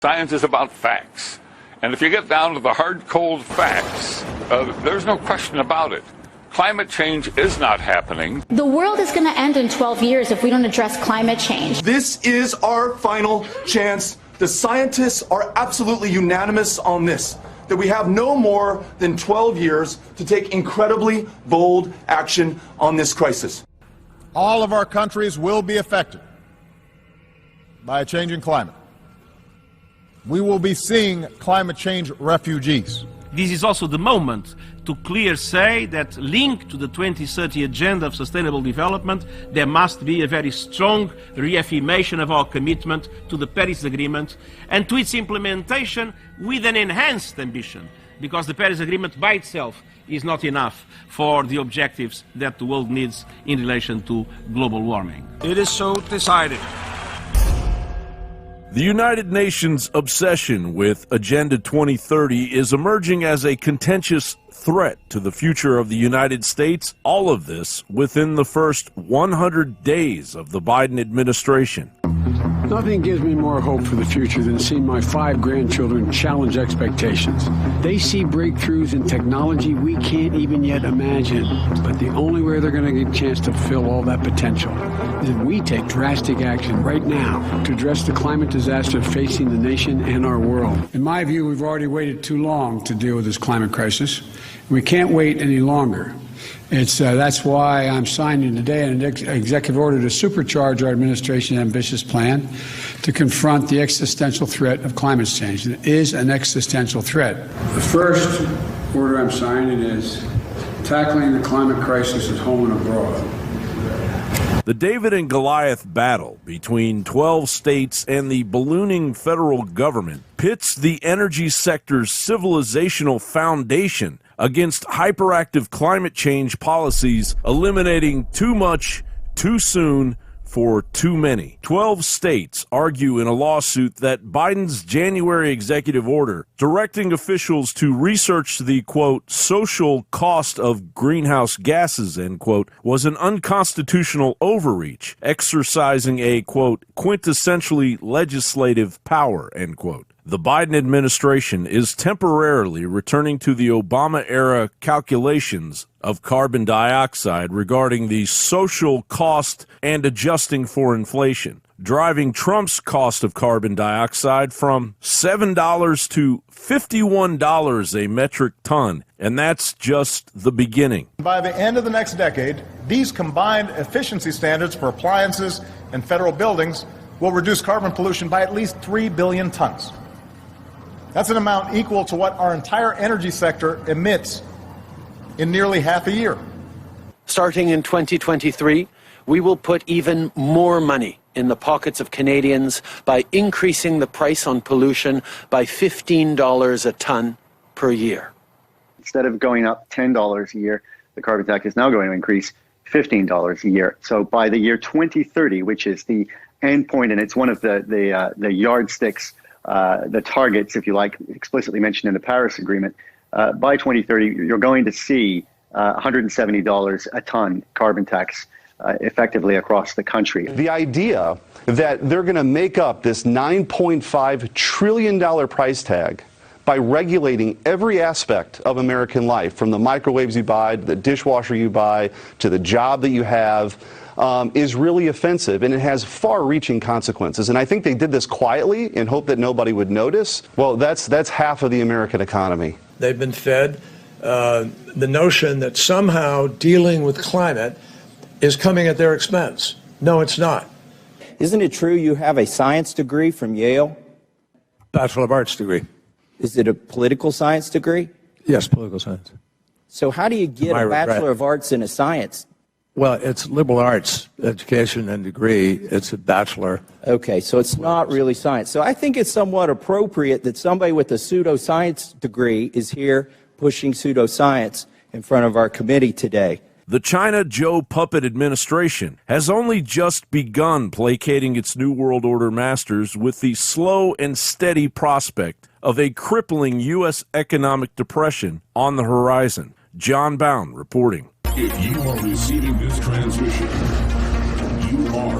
Science is about facts. And if you get down to the hard, cold facts, there's no question about it. Climate change is not happening. The world is going to end in 12 years if we don't address climate change. This is our final chance. The scientists are absolutely unanimous on this, that we have no more than 12 years to take incredibly bold action on this crisis. All of our countries will be affected by a changing climate. We will be seeing climate change refugees. This is also the moment to clearly say that linked to the 2030 Agenda of Sustainable Development, there must be a very strong reaffirmation of our commitment to the Paris Agreement and to its implementation with an enhanced ambition, because the Paris Agreement by itself is not enough for the objectives that the world needs in relation to global warming. It is so decided. The United Nations' obsession with Agenda 2030 is emerging as a contentious threat to the future of the United States, all of this within the first 100 days of the Biden administration. Nothing gives me more hope for the future than seeing my 5 grandchildren challenge expectations. They see breakthroughs in technology we can't even yet imagine. But the only way they're going to get a chance to fulfill all that potential is if we take drastic action right now to address the climate disaster facing the nation and our world. In my view, we've already waited too long to deal with this climate crisis. We can't wait any longer. That's why I'm signing today an executive order to supercharge our administration's ambitious plan to confront the existential threat of climate change. It is an existential threat. The first order I'm signing is tackling the climate crisis at home and abroad. The David and Goliath battle between 12 states and the ballooning federal government pits the energy sector's civilizational foundation against hyperactive climate change policies, eliminating too much, too soon, for too many. 12 states argue in a lawsuit that Biden's January executive order directing officials to research the, quote, social cost of greenhouse gases, end quote, was an unconstitutional overreach, exercising a, quote, quintessentially legislative power, end quote. The Biden administration is temporarily returning to the Obama-era calculations of carbon dioxide regarding the social cost and adjusting for inflation, driving Trump's cost of carbon dioxide from $7 to $51 a metric ton, and that's just the beginning. By the end of the next decade, these combined efficiency standards for appliances and federal buildings will reduce carbon pollution by at least 3 billion tons. That's an amount equal to what our entire energy sector emits in nearly half a year. Starting in 2023, we will put even more money in the pockets of Canadians by increasing the price on pollution by $15 a ton per year. Instead of going up $10 a year, the carbon tax is now going to increase $15 a year. So by the year 2030, which is the end point, and it's one of the yardsticks, the targets, if you like, explicitly mentioned in the Paris Agreement, by 2030, you're going to see $170 a ton carbon tax effectively across the country. The idea that they're going to make up this $9.5 trillion price tag by regulating every aspect of American life, from the microwaves you buy, to the dishwasher you buy, to the job that you have, is really offensive, and it has far-reaching consequences. And I think they did this quietly in hope that nobody would notice. Well, that's half of the American economy. They've been fed the notion that somehow dealing with climate is coming at their expense. No, it's not. Isn't it true you have a science degree from Yale? Bachelor of Arts degree. Is it a political science degree? Yes, political science. So how do you get a Bachelor of Arts in a science? Well, it's liberal arts education and degree. It's a bachelor. Okay, so it's not really science. So I think it's somewhat appropriate that somebody with a pseudoscience degree is here pushing pseudoscience in front of our committee today. The China Joe puppet administration has only just begun placating its New World Order masters with the slow and steady prospect of a crippling U.S. economic depression on the horizon. John Bound reporting. If you are receiving this transmission, you are